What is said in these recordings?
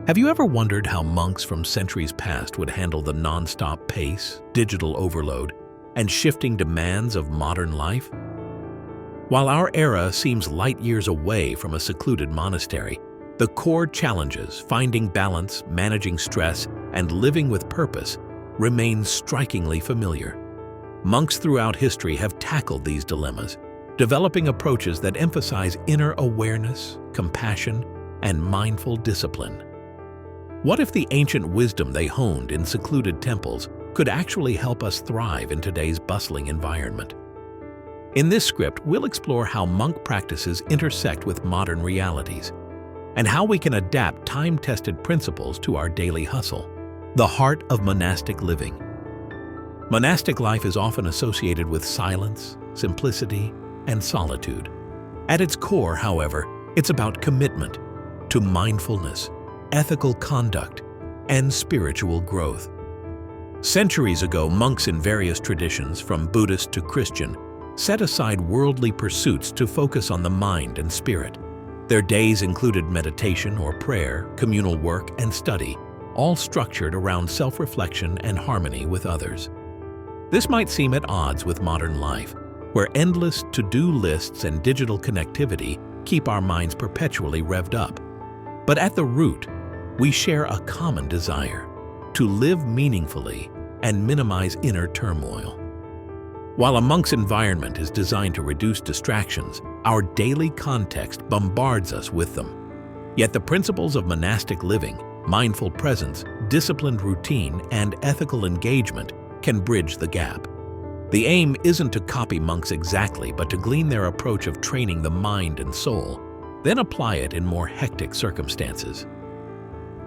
Have you ever wondered how monks from centuries past would handle the non-stop pace, digital overload, and shifting demands of modern life? While our era seems light years away from a secluded monastery, the core challenges, finding balance, managing stress, and living with purpose, remain strikingly familiar. Monks throughout history have tackled these dilemmas, developing approaches that emphasize inner awareness, compassion, and mindful discipline. What if the ancient wisdom they honed in secluded temples could actually help us thrive in today's bustling environment? In this script, we'll explore how monk practices intersect with modern realities, and how we can adapt time-tested principles to our daily hustle. The heart of monastic living. Monastic life is often associated with silence, simplicity, and solitude. At its core, however, it's about commitment to mindfulness, ethical conduct, and spiritual growth. Centuries ago, monks in various traditions, from Buddhist to Christian, set aside worldly pursuits to focus on the mind and spirit. Their days included meditation or prayer, communal work, and study, all structured around self-reflection and harmony with others. This might seem at odds with modern life, where endless to-do lists and digital connectivity keep our minds perpetually revved up. But at the root, we share a common desire to live meaningfully and minimize inner turmoil. While a monk's environment is designed to reduce distractions, our daily context bombards us with them. Yet the principles of monastic living, mindful presence, disciplined routine, and ethical engagement can bridge the gap. The aim isn't to copy monks exactly, but to glean their approach of training the mind and soul, then apply it in more hectic circumstances.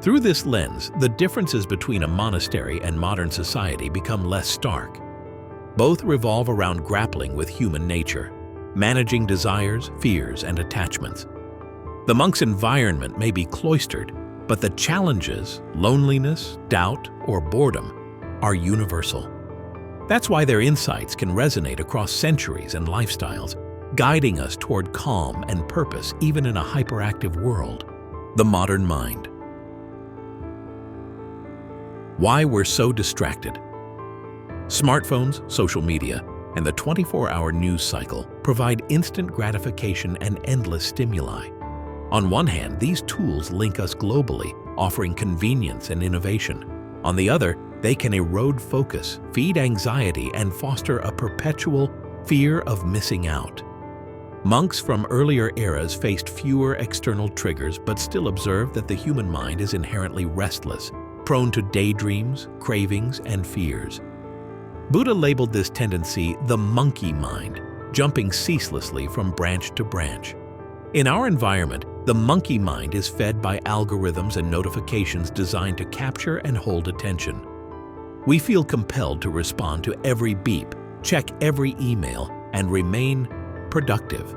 Through this lens, the differences between a monastery and modern society become less stark. Both revolve around grappling with human nature, managing desires, fears, and attachments. The monk's environment may be cloistered, but the challenges, loneliness, doubt, or boredom, are universal. That's why their insights can resonate across centuries and lifestyles, guiding us toward calm and purpose even in a hyperactive world. The modern mind. Why we're so distracted. Smartphones, social media, and the 24-hour news cycle provide instant gratification and endless stimuli. On one hand, these tools link us globally, offering convenience and innovation. On the other, they can erode focus, feed anxiety, and foster a perpetual fear of missing out. Monks from earlier eras faced fewer external triggers but still observed that the human mind is inherently restless, prone to daydreams, cravings, and fears. Buddha labeled this tendency the monkey mind, jumping ceaselessly from branch to branch. In our environment, the monkey mind is fed by algorithms and notifications designed to capture and hold attention. We feel compelled to respond to every beep, check every email, and remain productive.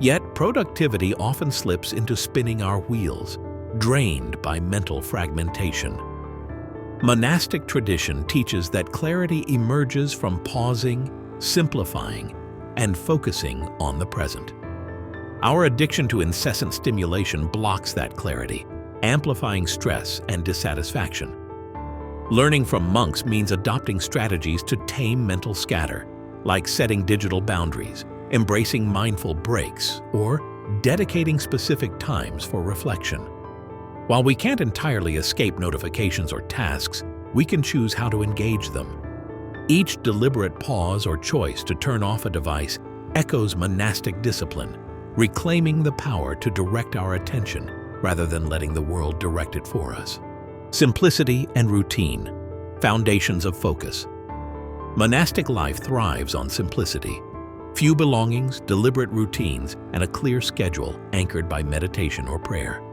Yet, productivity often slips into spinning our wheels, drained by mental fragmentation. Monastic tradition teaches that clarity emerges from pausing, simplifying, and focusing on the present. Our addiction to incessant stimulation blocks that clarity, amplifying stress and dissatisfaction. Learning from monks means adopting strategies to tame mental scatter, like setting digital boundaries, embracing mindful breaks, or dedicating specific times for reflection. While we can't entirely escape notifications or tasks, we can choose how to engage them. Each deliberate pause or choice to turn off a device echoes monastic discipline, reclaiming the power to direct our attention rather than letting the world direct it for us. Simplicity and routine, foundations of focus. Monastic life thrives on simplicity. Few belongings, deliberate routines, and a clear schedule anchored by meditation or prayer.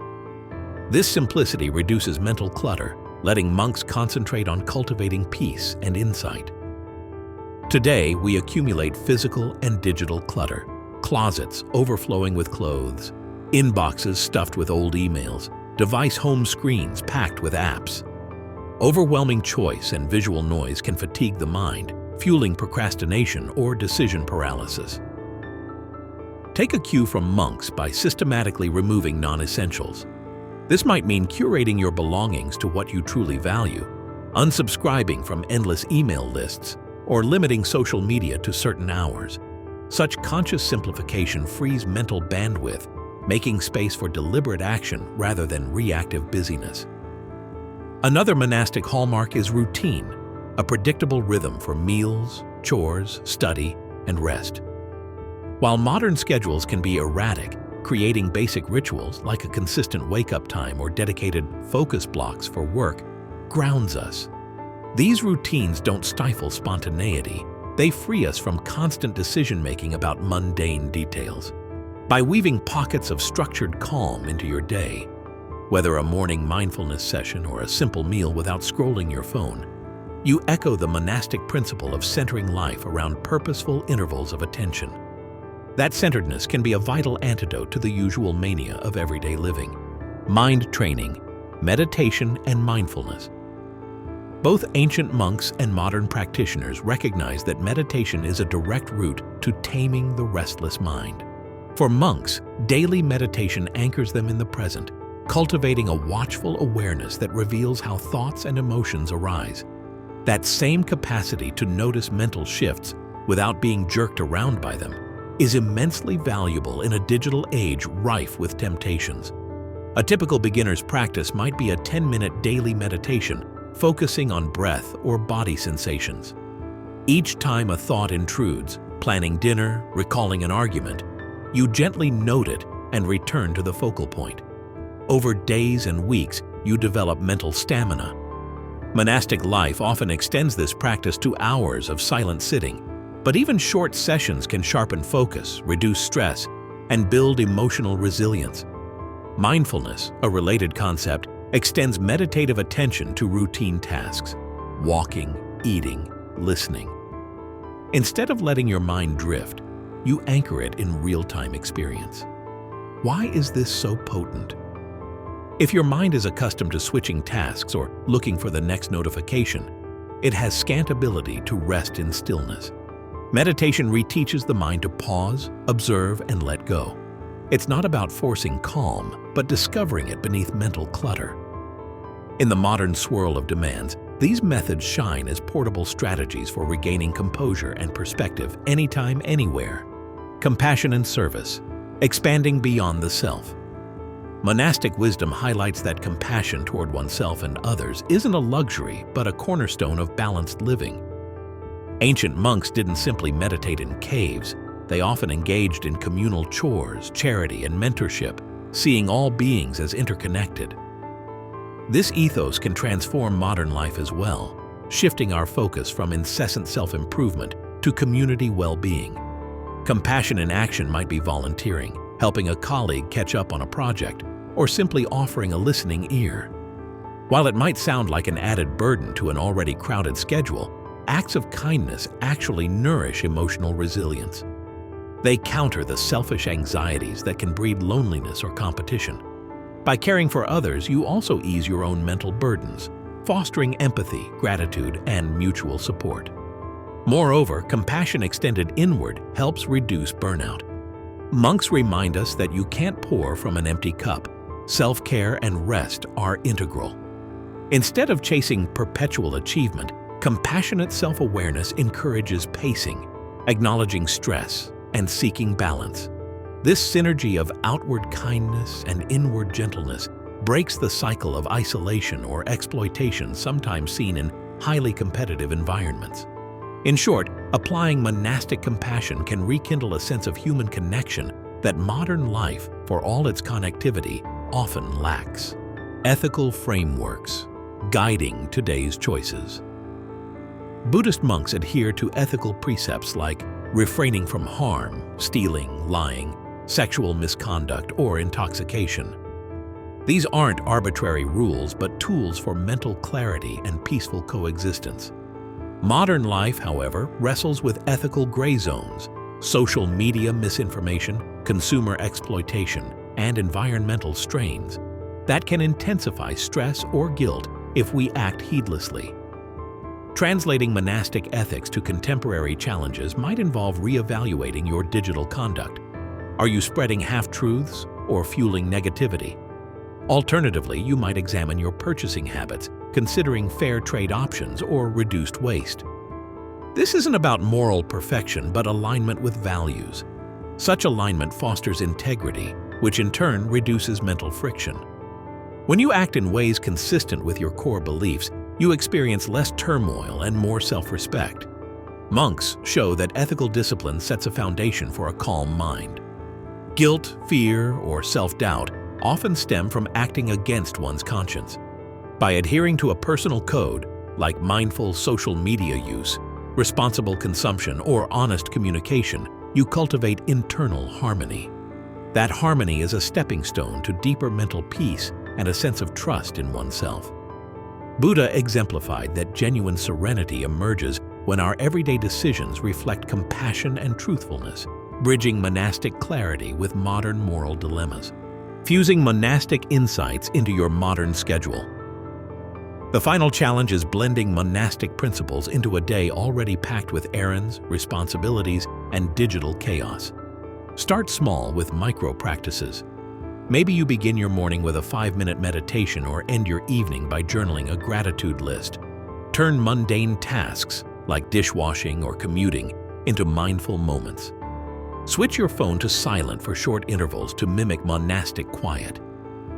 This simplicity reduces mental clutter, letting monks concentrate on cultivating peace and insight. Today, we accumulate physical and digital clutter, closets overflowing with clothes, inboxes stuffed with old emails, device home screens packed with apps. Overwhelming choice and visual noise can fatigue the mind, fueling procrastination or decision paralysis. Take a cue from monks by systematically removing non-essentials. This might mean curating your belongings to what you truly value, unsubscribing from endless email lists, or limiting social media to certain hours. Such conscious simplification frees mental bandwidth, making space for deliberate action rather than reactive busyness. Another monastic hallmark is routine, a predictable rhythm for meals, chores, study, and rest. While modern schedules can be erratic, creating basic rituals like a consistent wake-up time or dedicated focus blocks for work grounds us. These routines don't stifle spontaneity. They free us from constant decision-making about mundane details. By weaving pockets of structured calm into your day, whether a morning mindfulness session or a simple meal without scrolling your phone, you echo the monastic principle of centering life around purposeful intervals of attention. That centeredness can be a vital antidote to the usual mania of everyday living: mind training, meditation, and mindfulness. Both ancient monks and modern practitioners recognize that meditation is a direct route to taming the restless mind. For monks, daily meditation anchors them in the present, cultivating a watchful awareness that reveals how thoughts and emotions arise. That same capacity to notice mental shifts without being jerked around by them is immensely valuable in a digital age rife with temptations. A typical beginner's practice might be a 10-minute daily meditation focusing on breath or body sensations. Each time a thought intrudes, planning dinner, recalling an argument, you gently note it and return to the focal point. Over days and weeks, you develop mental stamina. Monastic life often extends this practice to hours of silent sitting, but even short sessions can sharpen focus, reduce stress, and build emotional resilience. Mindfulness, a related concept, extends meditative attention to routine tasks: walking, eating, listening. Instead of letting your mind drift, you anchor it in real-time experience. Why is this so potent? If your mind is accustomed to switching tasks or looking for the next notification, it has scant ability to rest in stillness. Meditation reteaches the mind to pause, observe, and let go. It's not about forcing calm, but discovering it beneath mental clutter. In the modern swirl of demands, these methods shine as portable strategies for regaining composure and perspective anytime, anywhere. Compassion and service, expanding beyond the self. Monastic wisdom highlights that compassion toward oneself and others isn't a luxury, but a cornerstone of balanced living. Ancient monks didn't simply meditate in caves. They often engaged in communal chores, charity, and mentorship, seeing all beings as interconnected. This ethos can transform modern life as well, shifting our focus from incessant self-improvement to community well-being. Compassion in action might be volunteering, helping a colleague catch up on a project, or simply offering a listening ear. While it might sound like an added burden to an already crowded schedule, acts of kindness actually nourish emotional resilience. They counter the selfish anxieties that can breed loneliness or competition. By caring for others, you also ease your own mental burdens, fostering empathy, gratitude, and mutual support. Moreover, compassion extended inward helps reduce burnout. Monks remind us that you can't pour from an empty cup. Self-care and rest are integral. Instead of chasing perpetual achievement, compassionate self-awareness encourages pacing, acknowledging stress, and seeking balance. This synergy of outward kindness and inward gentleness breaks the cycle of isolation or exploitation sometimes seen in highly competitive environments. In short, applying monastic compassion can rekindle a sense of human connection that modern life, for all its connectivity, often lacks. Ethical frameworks guiding today's choices. Buddhist monks adhere to ethical precepts like refraining from harm, stealing, lying, sexual misconduct, or intoxication. These aren't arbitrary rules, but tools for mental clarity and peaceful coexistence. Modern life, however, wrestles with ethical gray zones, social media misinformation, consumer exploitation, and environmental strains that can intensify stress or guilt if we act heedlessly. Translating monastic ethics to contemporary challenges might involve reevaluating your digital conduct. Are you spreading half-truths or fueling negativity? Alternatively, you might examine your purchasing habits, considering fair trade options or reduced waste. This isn't about moral perfection, but alignment with values. Such alignment fosters integrity, which in turn reduces mental friction. When you act in ways consistent with your core beliefs, you experience less turmoil and more self-respect. Monks show that ethical discipline sets a foundation for a calm mind. Guilt, fear, or self-doubt often stem from acting against one's conscience. By adhering to a personal code, like mindful social media use, responsible consumption, or honest communication, you cultivate internal harmony. That harmony is a stepping stone to deeper mental peace and a sense of trust in oneself. Buddha exemplified that genuine serenity emerges when our everyday decisions reflect compassion and truthfulness, bridging monastic clarity with modern moral dilemmas. Fusing monastic insights into your modern schedule. The final challenge is blending monastic principles into a day already packed with errands, responsibilities, and digital chaos. Start small with micro practices. Maybe you begin your morning with a 5-minute meditation or end your evening by journaling a gratitude list. Turn mundane tasks, like dishwashing or commuting, into mindful moments. Switch your phone to silent for short intervals to mimic monastic quiet.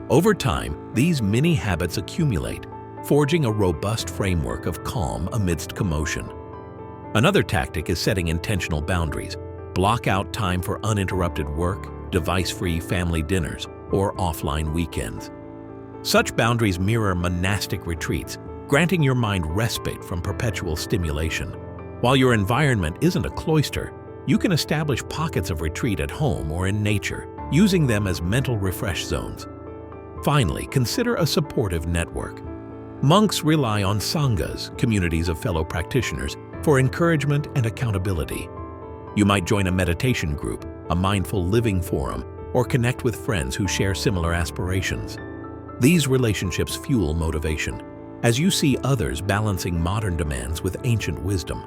Over time, these mini habits accumulate, forging a robust framework of calm amidst commotion. Another tactic is setting intentional boundaries. Block out time for uninterrupted work, device-free family dinners, or offline weekends. Such boundaries mirror monastic retreats, granting your mind respite from perpetual stimulation. While your environment isn't a cloister, you can establish pockets of retreat at home or in nature, using them as mental refresh zones. Finally, consider a supportive network. Monks rely on sanghas, communities of fellow practitioners, for encouragement and accountability. You might join a meditation group, a mindful living forum, or connect with friends who share similar aspirations. These relationships fuel motivation, as you see others balancing modern demands with ancient wisdom.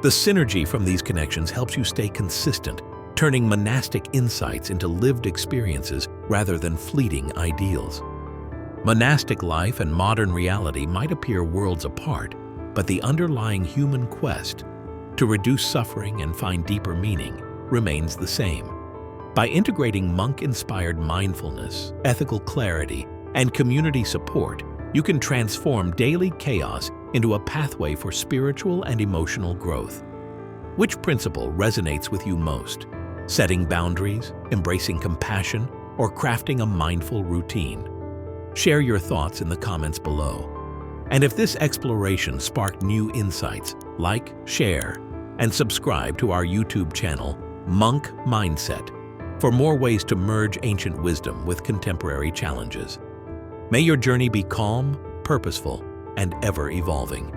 The synergy from these connections helps you stay consistent, turning monastic insights into lived experiences rather than fleeting ideals. Monastic life and modern reality might appear worlds apart, but the underlying human quest to reduce suffering and find deeper meaning remains the same. By integrating monk-inspired mindfulness, ethical clarity, and community support, you can transform daily chaos into a pathway for spiritual and emotional growth. Which principle resonates with you most? Setting boundaries, embracing compassion, or crafting a mindful routine? Share your thoughts in the comments below. And if this exploration sparked new insights, like, share, and subscribe to our YouTube channel, Monk Mindset, for more ways to merge ancient wisdom with contemporary challenges. May your journey be calm, purposeful, and ever-evolving.